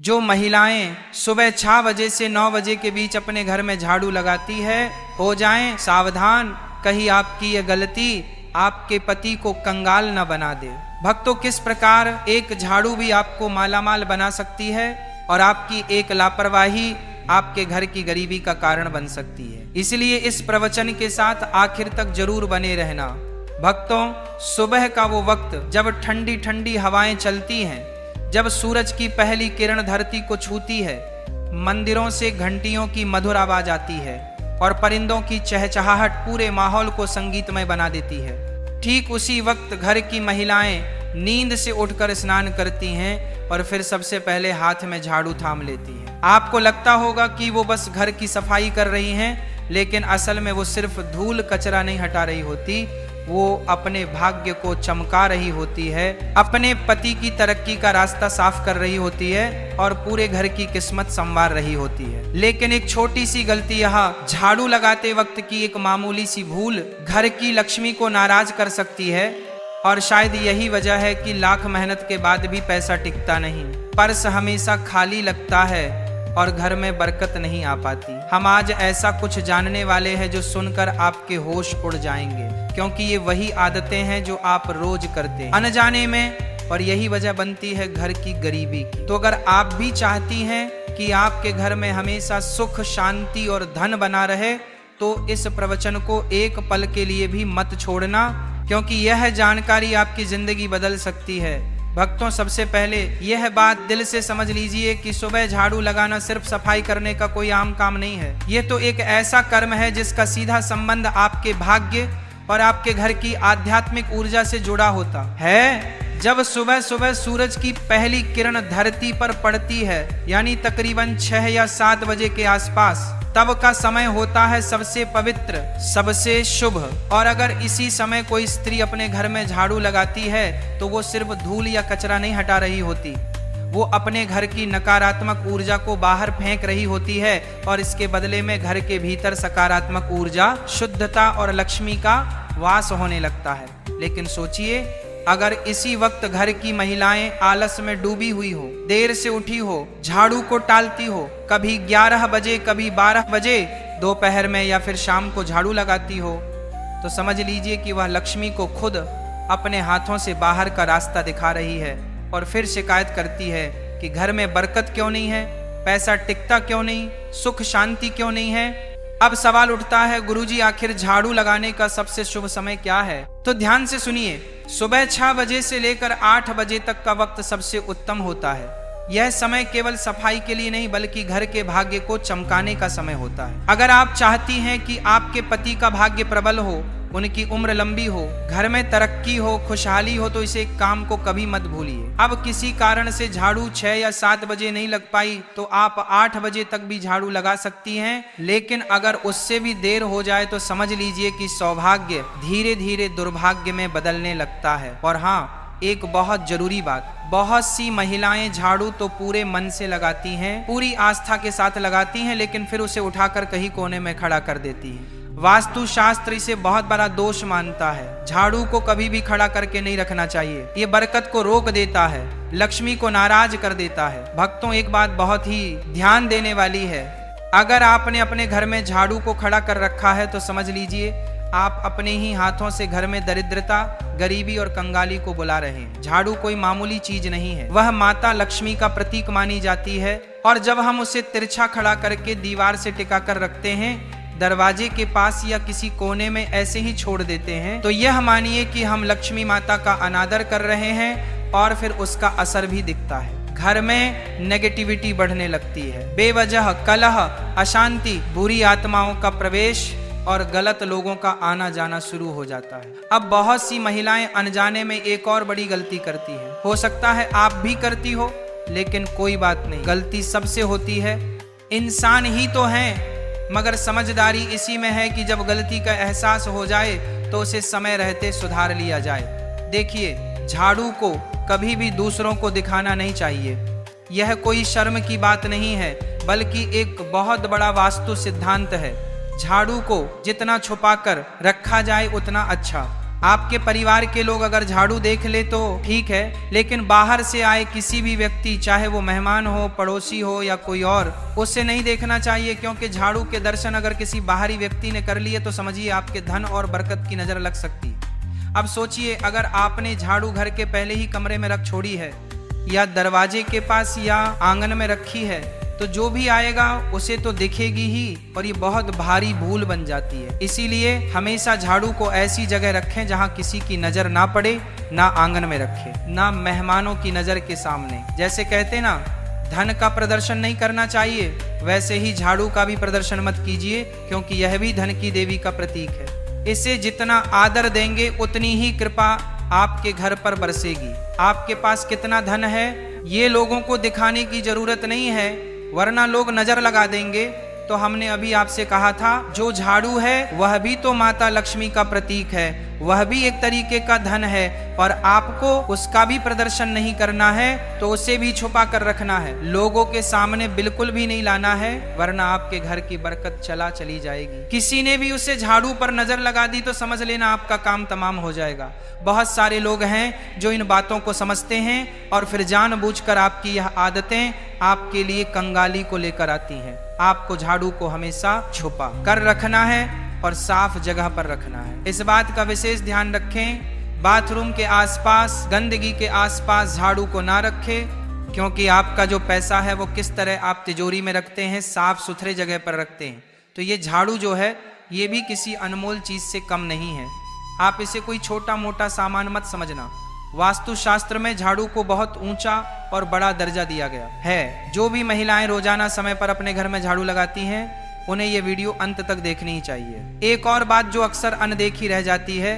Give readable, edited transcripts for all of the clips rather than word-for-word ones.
जो महिलाएं सुबह 6 बजे से 9 बजे के बीच अपने घर में झाड़ू लगाती है, हो जाएं सावधान, कहीं आपकी यह गलती आपके पति को कंगाल न बना दे। भक्तों, किस प्रकार एक झाड़ू भी आपको मालामाल बना सकती है और आपकी एक लापरवाही आपके घर की गरीबी का कारण बन सकती है। इसलिए इस प्रवचन के साथ आखिर तक जरूर बने रहना। भक्तों, सुबह का वो वक्त जब ठंडी ठंडी हवाएं चलती हैं, जब सूरज की पहली किरण धरती को छूती है, मंदिरों से घंटियों की मधुर आवाज आती है और परिंदों की चहचहाहट पूरे माहौल को संगीतमय बना देती है। ठीक उसी वक्त घर की महिलाएं नींद से उठकर स्नान करती हैं और फिर सबसे पहले हाथ में झाड़ू थाम लेती हैं। आपको लगता होगा कि वो बस घर की सफाई कर रही हैं, लेकिन असल में वो सिर्फ धूल कचरा नहीं हटा रही होती, वो अपने भाग्य को चमका रही होती है, अपने पति की तरक्की का रास्ता साफ कर रही होती है और पूरे घर की किस्मत संवार रही होती है। लेकिन एक छोटी सी गलती यहाँ झाड़ू लगाते वक्त की एक मामूली सी भूल घर की लक्ष्मी को नाराज कर सकती है और शायद यही वजह है कि लाख मेहनत के बाद भी पैसा टिकता नहीं, पर्स हमेशा खाली लगता है और घर में बरकत नहीं आ पाती। हम आज ऐसा कुछ जानने वाले हैं जो सुनकर आपके होश उड़ जाएंगे, क्योंकि ये वही आदतें हैं जो आप रोज करते हैं अनजाने में, और यही वजह बनती है घर की गरीबी की। तो अगर आप भी चाहती हैं कि आपके घर में हमेशा सुख, शांति और धन बना रहे, तो इस प्रवचन को एक पल के लिए भी मत छोड़ना, क्योंकि यह जानकारी आपकी जिंदगी बदल सकती है। भक्तों, सबसे पहले यह बात दिल से समझ लीजिए कि सुबह झाड़ू लगाना सिर्फ सफाई करने का कोई आम काम नहीं है। यह तो एक ऐसा कर्म है जिसका सीधा संबंध आपके भाग्य और आपके घर की आध्यात्मिक ऊर्जा से जुड़ा होता है। जब सुबह सुबह सूरज की पहली किरण धरती पर पड़ती है, यानी तकरीबन 6 या 7 बजे के आसपास, तब का समय होता है सबसे पवित्र, सबसे शुभ। और अगर इसी समय कोई स्त्री अपने घर में झाड़ू लगाती है तो वो सिर्फ धूल या कचरा नहीं हटा रही होती, वो अपने घर की नकारात्मक ऊर्जा को बाहर फेंक रही होती है और इसके बदले में घर के भीतर सकारात्मक ऊर्जा, शुद्धता और लक्ष्मी का वास होने लगता है। लेकिन सोचिए, अगर इसी वक्त घर की महिलाएं आलस में डूबी हुई हो, देर से उठी हो, झाड़ू को टालती हो, कभी 11 बजे, कभी 12 बजे दोपहर में या फिर शाम को झाड़ू लगाती हो, तो समझ लीजिए कि वह लक्ष्मी को खुद अपने हाथों से बाहर का रास्ता दिखा रही है और फिर शिकायत करती है कि घर में बरकत क्यों नहीं है, पैसा टिकता क्यों नहीं, सुख शांति क्यों नहीं है। अब सवाल उठता है, गुरुजी आखिर झाड़ू लगाने का सबसे शुभ समय क्या है? तो ध्यान से सुनिए, सुबह 6 बजे से लेकर 8 बजे तक का वक्त सबसे उत्तम होता है। यह समय केवल सफाई के लिए नहीं बल्कि घर के भाग्य को चमकाने का समय होता है। अगर आप चाहती हैं कि आपके पति का भाग्य प्रबल हो, उनकी उम्र लंबी हो, घर में तरक्की हो, खुशहाली हो, तो इसे काम को कभी मत भूलिए। अब किसी कारण से झाड़ू 6 या 7 बजे नहीं लग पाई तो आप 8 बजे तक भी झाड़ू लगा सकती हैं, लेकिन अगर उससे भी देर हो जाए तो समझ लीजिए कि सौभाग्य धीरे धीरे दुर्भाग्य में बदलने लगता है। और हाँ, एक बहुत जरूरी बात, बहुत सी महिलाएं झाड़ू तो पूरे मन से लगाती हैं, पूरी आस्था के साथ लगाती हैं, लेकिन फिर उसे उठाकर कहीं कोने में खड़ा कर देती हैं। वास्तु शास्त्र इसे बहुत बड़ा दोष मानता है। झाड़ू को कभी भी खड़ा करके नहीं रखना चाहिए, ये बरकत को रोक देता है, लक्ष्मी को नाराज कर देता है। भक्तों, एक बात बहुत ही ध्यान देने वाली है, अगर आपने अपने घर में झाड़ू को खड़ा कर रखा है तो समझ लीजिए आप अपने ही हाथों से घर में दरिद्रता, गरीबी और कंगाली को बुला रहे हैं। झाड़ू कोई मामूली चीज नहीं है, वह माता लक्ष्मी का प्रतीक मानी जाती है और जब हम उसे तिरछा खड़ा करके दीवार से टिका कर रखते हैं, दरवाजे के पास या किसी कोने में ऐसे ही छोड़ देते हैं, तो यह मानिए कि हम लक्ष्मी माता का अनादर कर रहे हैं और फिर उसका असर भी दिखता है। घर में नेगेटिविटी बढ़ने लगती है, बेवजह कलह, अशांति, बुरी आत्माओं का प्रवेश और गलत लोगों का आना जाना शुरू हो जाता है। अब बहुत सी महिलाएं अनजाने में एक और बड़ी गलती करती हैं। हो सकता है आप भी करती हो, लेकिन कोई बात नहीं, गलती सबसे होती है, इंसान ही तो हैं, मगर समझदारी इसी में है कि जब गलती का एहसास हो जाए तो उसे समय रहते सुधार लिया जाए। देखिए, झाड़ू को कभी भी दूसरों को दिखाना नहीं चाहिए, यह कोई शर्म की बात नहीं है, बल्कि एक बहुत बड़ा वास्तु सिद्धांत है। झाड़ू को जितना छुपाकर रखा जाए उतना अच्छा। आपके परिवार के लोग अगर झाड़ू देख ले तो ठीक है, लेकिन बाहर से आए किसी भी व्यक्ति, चाहे वो मेहमान हो, पड़ोसी हो या कोई और, उससे नहीं देखना चाहिए, क्योंकि झाड़ू के दर्शन अगर किसी बाहरी व्यक्ति ने कर लिए तो समझिए आपके धन और बरकत की नजर लग सकती है। अब सोचिए, अगर आपने झाड़ू घर के पहले ही कमरे में रख छोड़ी है या दरवाजे के पास या आंगन में रखी है, तो जो भी आएगा उसे तो दिखेगी ही, और ये बहुत भारी भूल बन जाती है। इसीलिए हमेशा झाड़ू को ऐसी जगह रखें जहां किसी की नजर ना पड़े, ना आंगन में रखें, ना मेहमानों की नजर के सामने। जैसे कहते ना, धन का प्रदर्शन नहीं करना चाहिए, वैसे ही झाड़ू का भी प्रदर्शन मत कीजिए, क्योंकि यह भी धन की देवी का प्रतीक है। इसे जितना आदर देंगे उतनी ही कृपा आपके घर पर बरसेगी। आपके पास कितना धन है ये लोगों को दिखाने की जरूरत नहीं है, वरना लोग नजर लगा देंगे। तो हमने अभी आपसे कहा था, जो झाड़ू है वह भी तो माता लक्ष्मी का प्रतीक है, वह भी एक तरीके का धन है, और आपको उसका भी प्रदर्शन नहीं करना है, तो उसे भी छुपा कर रखना है, लोगों के सामने बिल्कुल भी नहीं लाना है, वरना आपके घर की बरकत चली जाएगी। किसी ने भी उसे झाड़ू पर नजर लगा दी तो समझ लेना आपका काम तमाम हो जाएगा। बहुत सारे लोग हैं जो इन बातों को समझते हैं और फिर जानबूझकर आपकी यह आदतें आपके लिए कंगाली को लेकर आती हैं। आपको झाड़ू को हमेशा छुपा कर रखना है और साफ जगह पर रखना है। इस बात का विशेष ध्यान रखें, बाथरूम के आसपास, गंदगी के आसपास झाड़ू को ना रखें, क्योंकि आपका जो पैसा है वो किस तरह आप तिजोरी में रखते हैं, साफ सुथरे जगह पर रखते हैं। तो ये झाड़ू जो है ये भी किसी अनमोल चीज से कम नहीं है। आप इसे कोई छोटा मोटा सामान मत समझना। वास्तुशास्त्र में झाड़ू को बहुत ऊंचा और बड़ा दर्जा दिया गया है। जो भी महिलाएं रोजाना समय पर अपने घर में झाड़ू लगाती हैं, उन्हें यह वीडियो अंत तक देखनी ही चाहिए। एक और बात जो अक्सर अनदेखी रह जाती है,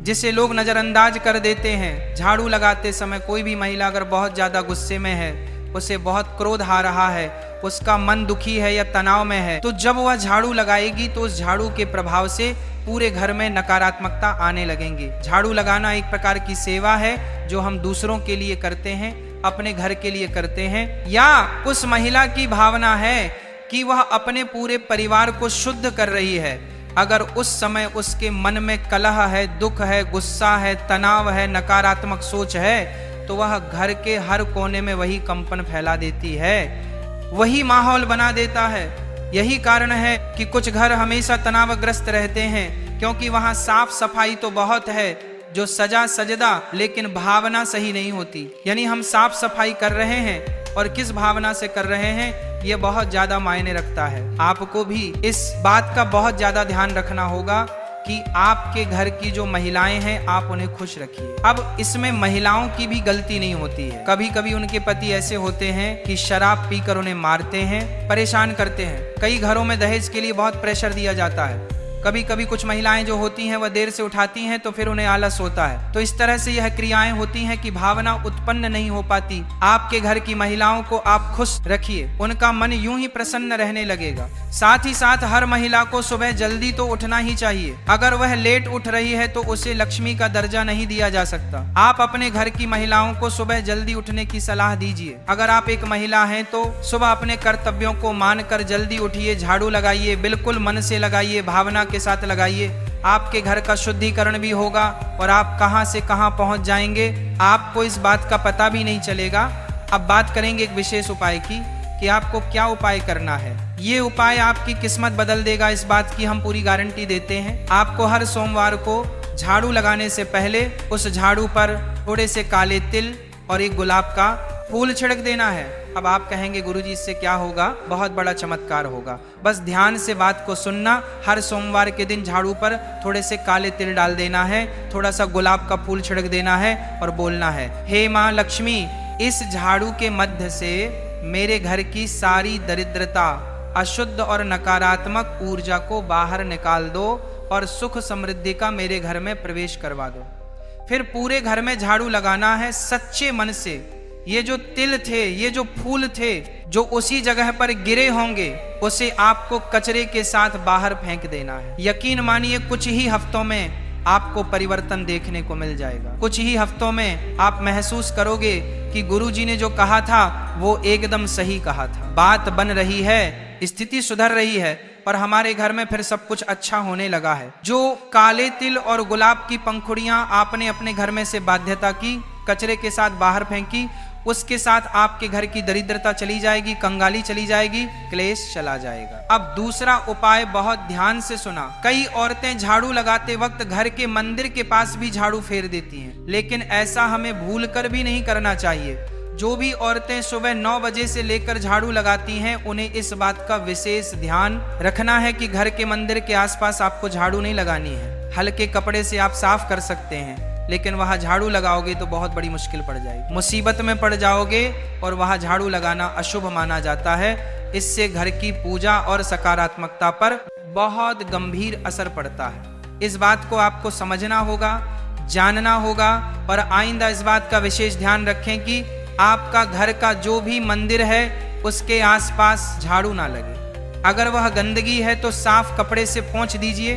जिसे लोग नजरअंदाज कर देते हैं, झाड़ू लगाते समय कोई भी महिला अगर बहुत ज्यादा गुस्से में है, उसे बहुत क्रोध आ रहा है, उसका मन दुखी है या तनाव में है, तो जब वह झाड़ू लगाएगी तो उस झाड़ू के प्रभाव से पूरे घर में नकारात्मकता आने लगेंगी। झाड़ू लगाना एक प्रकार की सेवा है जो हम दूसरों के लिए करते हैं, अपने घर के लिए करते हैं, या उस महिला की भावना है कि वह अपने पूरे परिवार को शुद्ध कर रही है। अगर उस समय उसके मन में कलह है, दुख है, गुस्सा है, तनाव है, नकारात्मक सोच है, तो वह घर के हर कोने में वही कंपन फैला देती है, वही माहौल बना देता है। यही कारण है कि कुछ घर हमेशा तनावग्रस्त रहते हैं, क्योंकि वहां साफ सफाई तो बहुत है, जो सजा सजदा, लेकिन भावना सही नहीं होती। यानी हम साफ सफाई कर रहे हैं और किस भावना से कर रहे हैं, यह बहुत ज्यादा मायने रखता है। आपको भी इस बात का बहुत ज्यादा ध्यान रखना होगा कि आपके घर की जो महिलाएं हैं आप उन्हें खुश रखिए। अब इसमें महिलाओं की भी गलती नहीं होती है। कभी कभी उनके पति ऐसे होते हैं कि शराब पीकर उन्हें मारते हैं, परेशान करते हैं। कई घरों में दहेज के लिए बहुत प्रेशर दिया जाता है। कभी कभी कुछ महिलाएं जो होती हैं वह देर से उठाती हैं तो फिर उन्हें आलस होता है। तो इस तरह से यह क्रियाएं होती हैं कि भावना उत्पन्न नहीं हो पाती। आपके घर की महिलाओं को आप खुश रखिए, उनका मन यूं ही प्रसन्न रहने लगेगा। साथ ही साथ हर महिला को सुबह जल्दी तो उठना ही चाहिए। अगर वह लेट उठ रही है तो उसे लक्ष्मी का दर्जा नहीं दिया जा सकता। आप अपने घर की महिलाओं को सुबह जल्दी उठने की सलाह दीजिए। अगर आप एक महिला हैं तो सुबह अपने कर्तव्यों को मानकर जल्दी उठिए, झाड़ू लगाइए, बिल्कुल मन से लगाइए, भावना के साथ लगाइए। आपके घर का शुद्धिकरण भी होगा और आप कहां से कहां पहुंच जाएंगे आपको इस बात का पता भी नहीं चलेगा। अब बात करेंगे एक विशेष उपाय की कि आपको क्या उपाय करना है। ये उपाय आपकी किस्मत बदल देगा, इस बात की हम पूरी गारंटी देते हैं। आपको हर सोमवार को झाड़ू लगाने से पहले उस झाड़ू पर थोड़े से काले तिल और एक गुलाब का फूल छिड़क देना है। अब आप कहेंगे गुरुजी इससे क्या होगा? बहुत बड़ा चमत्कार होगा। बस ध्यान से बात को सुनना। हर सोमवार के दिन झाड़ू पर थोड़े से काले तिल डाल देना है, थोड़ा सा गुलाब का फूल छिड़क देना है और बोलना है, हे माँ लक्ष्मी, इस झाड़ू के मध्य से मेरे घर की सारी दरिद्रता, अशुद्ध और नकारात्मक ऊर्जा को बाहर निकाल दो और सुख समृद्धि का मेरे घर में प्रवेश करवा दो। फिर पूरे घर में झाड़ू लगाना है सच्चे मन से। ये जो तिल थे, ये जो फूल थे, जो उसी जगह पर गिरे होंगे, उसे आपको कचरे के साथ बाहर फेंक देना है। यकीन मानिए कुछ ही हफ्तों में आपको परिवर्तन देखने को मिल जाएगा। कुछ ही हफ्तों में आप महसूस करोगे कि गुरुजी ने जो कहा था वो एकदम सही कहा था। बात बन रही है, स्थिति सुधर रही है, और हमारे घर में फिर सब कुछ अच्छा होने लगा है। जो काले तिल और गुलाब की पंखुड़ियां आपने अपने घर में से बाध्यता की, कचरे के साथ बाहर फेंकी, उसके साथ आपके घर की दरिद्रता चली जाएगी, कंगाली चली जाएगी, क्लेश चला जाएगा। अब दूसरा उपाय बहुत ध्यान से सुना। कई औरतें झाड़ू लगाते वक्त घर के मंदिर के पास भी झाड़ू फेर देती हैं, लेकिन ऐसा हमें भूल कर भी नहीं करना चाहिए। जो भी औरतें सुबह 9 बजे से लेकर झाड़ू लगाती हैं, उन्हें इस बात का विशेष ध्यान रखना है कि घर के मंदिर के आसपास आपको झाड़ू नहीं लगानी है। हल्के कपड़े से आप साफ कर सकते हैं, लेकिन वहां झाड़ू लगाओगे तो बहुत बड़ी मुश्किल पड़ जाएगी, मुसीबत में पड़ जाओगे, और वहां झाड़ू लगाना अशुभ माना जाता है। इससे घर की पूजा और सकारात्मकता पर बहुत गंभीर असर पड़ता है। इस बात को आपको समझना होगा, जानना होगा, और आइंदा इस बात का विशेष ध्यान रखें कि आपका घर का जो भी मंदिर है उसके आसपास झाड़ू ना लगे। अगर वह गंदगी है तो साफ कपड़े से पोंछ दीजिए,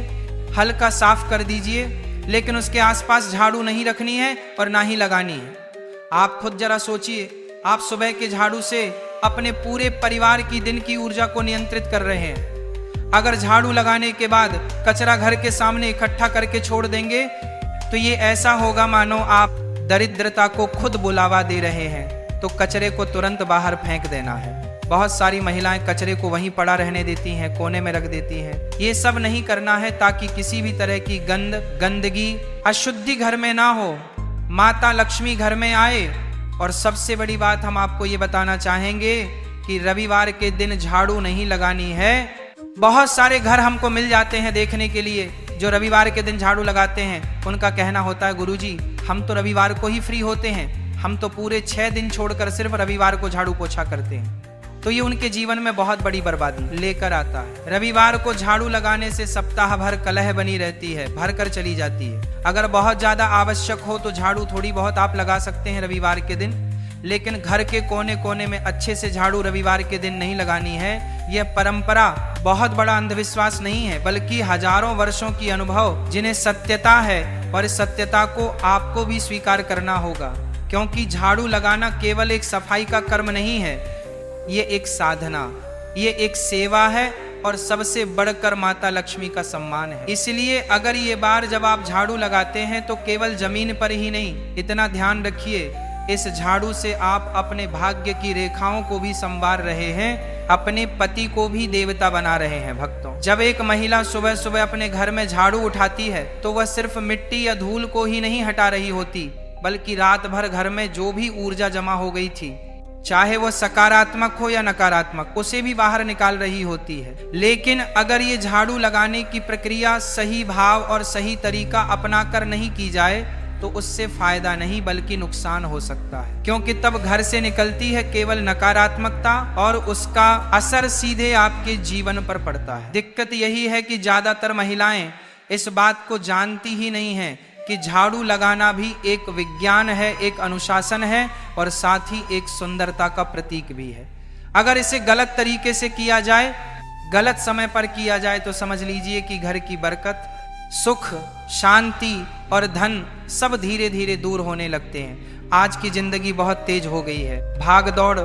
हल्का साफ कर दीजिए, लेकिन उसके आसपास झाड़ू नहीं रखनी है और ना ही लगानी है। आप खुद जरा सोचिए, आप सुबह के झाड़ू से अपने पूरे परिवार की दिन की ऊर्जा को नियंत्रित कर रहे हैं। अगर झाड़ू लगाने के बाद कचरा घर के सामने इकट्ठा करके छोड़ देंगे तो ये ऐसा होगा मानो आप दरिद्रता को खुद बुलावा दे रहे हैं। तो कचरे को तुरंत बाहर फेंक देना है। बहुत सारी महिलाएं कचरे को वहीं पड़ा रहने देती हैं, कोने में रख देती हैं। ये सब नहीं करना है ताकि किसी भी तरह की गंदगी, अशुद्धि घर में ना हो, माता लक्ष्मी घर में आए। और सबसे बड़ी बात हम आपको ये बताना चाहेंगे कि रविवार के दिन झाड़ू नहीं लगानी है। बहुत सारे घर हमको मिल जाते हैं देखने के लिए जो रविवार के दिन झाड़ू लगाते हैं। उनका कहना होता है, गुरुजी हम तो रविवार को ही फ्री होते हैं, हम तो पूरे 6 दिन छोड़कर सिर्फ रविवार को झाड़ू पोछा करते हैं। तो ये उनके जीवन में बहुत बड़ी बर्बादी लेकर आता है। रविवार को झाड़ू लगाने से सप्ताह भर कलह बनी रहती है, भर कर चली जाती है। अगर बहुत ज्यादा आवश्यक हो तो झाड़ू थोड़ी बहुत आप लगा सकते हैं रविवार के दिन, लेकिन घर के कोने कोने में अच्छे से झाड़ू रविवार के दिन नहीं लगानी है। यह परंपरा बहुत बड़ा अंधविश्वास नहीं है, बल्कि हजारों वर्षों की अनुभव जिन्हें सत्यता है, और इस सत्यता को आपको भी स्वीकार करना होगा। क्योंकि झाड़ू लगाना केवल एक सफाई का कर्म नहीं है, ये एक साधना, ये एक सेवा है, और सबसे बढ़कर माता लक्ष्मी का सम्मान है। इसलिए अगर ये बार जब आप झाड़ू लगाते हैं तो केवल जमीन पर ही नहीं, इतना ध्यान रखिए, इस झाड़ू से आप अपने भाग्य की रेखाओं को भी संवार रहे हैं, अपने पति को भी देवता बना रहे हैं। भक्तों, जब एक महिला सुबह सुबह अपने घर में झाड़ू उठाती है तो वह सिर्फ मिट्टी या धूल को ही नहीं हटा रही होती, बल्कि रात भर घर में जो भी ऊर्जा जमा हो गई थी, चाहे वो सकारात्मक हो या नकारात्मक, उसे भी बाहर निकाल रही होती है। लेकिन अगर ये झाड़ू लगाने की प्रक्रिया सही भाव और सही तरीका अपनाकर नहीं की जाए तो उससे फायदा नहीं बल्कि नुकसान हो सकता है, क्योंकि तब घर से निकलती है केवल नकारात्मकता और उसका असर सीधे आपके जीवन पर पड़ता है। दिक्कत यही है कि ज्यादातर महिलाएं इस बात को जानती ही नहीं है कि झाड़ू लगाना भी एक विज्ञान है, एक अनुशासन है, और साथ ही एक सुंदरता का प्रतीक भी है। अगर इसे गलत तरीके से किया जाए, गलत समय पर किया जाए, तो समझ लीजिए कि घर की बरकत, सुख, शांति और धन सब धीरे धीरे दूर होने लगते हैं। आज की जिंदगी बहुत तेज हो गई है, भाग दौड़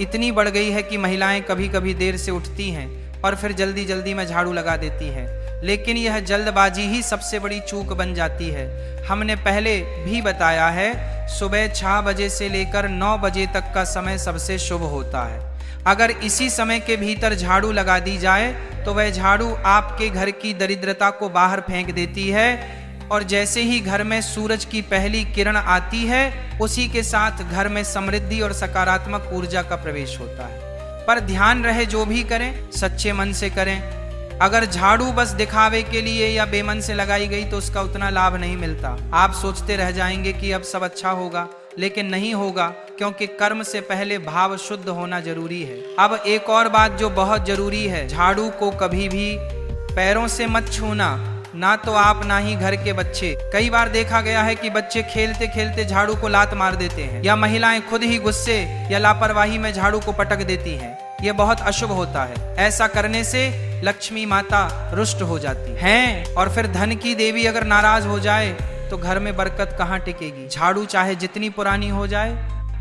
इतनी बढ़ गई है कि महिलाएं कभी कभी देर से उठती हैं और फिर जल्दी जल्दी में झाड़ू लगा देती हैं। लेकिन यह जल्दबाजी ही सबसे बड़ी चूक बन जाती है। हमने पहले भी बताया है, सुबह 6 बजे से लेकर 9 बजे तक का समय सबसे शुभ होता है। अगर इसी समय के भीतर झाड़ू लगा दी जाए तो वह झाड़ू आपके घर की दरिद्रता को बाहर फेंक देती है, और जैसे ही घर में सूरज की पहली किरण आती है उसी के साथ घर में समृद्धि और सकारात्मक ऊर्जा का प्रवेश होता है। पर ध्यान रहे, जो भी करें सच्चे मन से करें। अगर झाड़ू बस दिखावे के लिए या बेमन से लगाई गई तो उसका उतना लाभ नहीं मिलता। आप सोचते रह जाएंगे कि अब सब अच्छा होगा, लेकिन नहीं होगा, क्योंकि कर्म से पहले भाव शुद्ध होना जरूरी है। अब एक और बात जो बहुत जरूरी है, झाड़ू को कभी भी पैरों से मत छूना, ना तो आप ना ही घर के बच्चे। कई बार देखा गया है कि बच्चे खेलते खेलते झाड़ू को लात मार देते हैं, या महिलाएं खुद ही गुस्से या लापरवाही में झाड़ू को पटक देती हैं। यह बहुत अशुभ होता है। ऐसा करने से लक्ष्मी माता रुष्ट हो जाती है, और फिर धन की देवी अगर नाराज हो जाए तो घर में बरकत कहाँ टिकेगी। झाड़ू चाहे जितनी पुरानी हो जाए,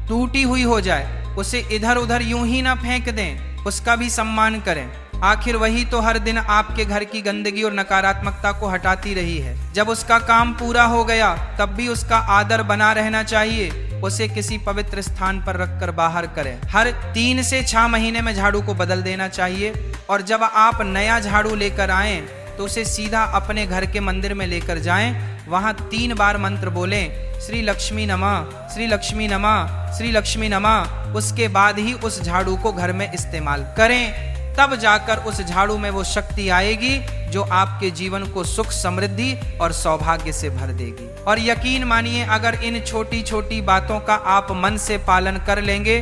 टूटी हुई हो जाए, उसे इधर उधर यूं ही ना फेंक दें, उसका भी सम्मान करें। आखिर वही तो हर दिन आपके घर की गंदगी और नकारात्मकता को हटाती रही है। जब उसका काम पूरा हो गया तब भी उसका आदर बना रहना चाहिए। उसे किसी पवित्र स्थान पर रखकर बाहर करें। हर 3 से 6 महीने में झाड़ू को बदल देना चाहिए। और जब आप नया झाड़ू लेकर आएं तो उसे सीधा अपने घर के मंदिर में लेकर जाएं। वहां 3 बार मंत्र बोलें, श्री लक्ष्मी नमः, श्री लक्ष्मी नमः, श्री लक्ष्मी नमः। उसके बाद ही उस झाड़ू को घर में इस्तेमाल करें। तब जाकर उस झाड़ू में वो शक्ति आएगी जो आपके जीवन को सुख, समृद्धि और सौभाग्य से भर देगी। और यकीन मानिए, अगर इन छोटी छोटी बातों का आप मन से पालन कर लेंगे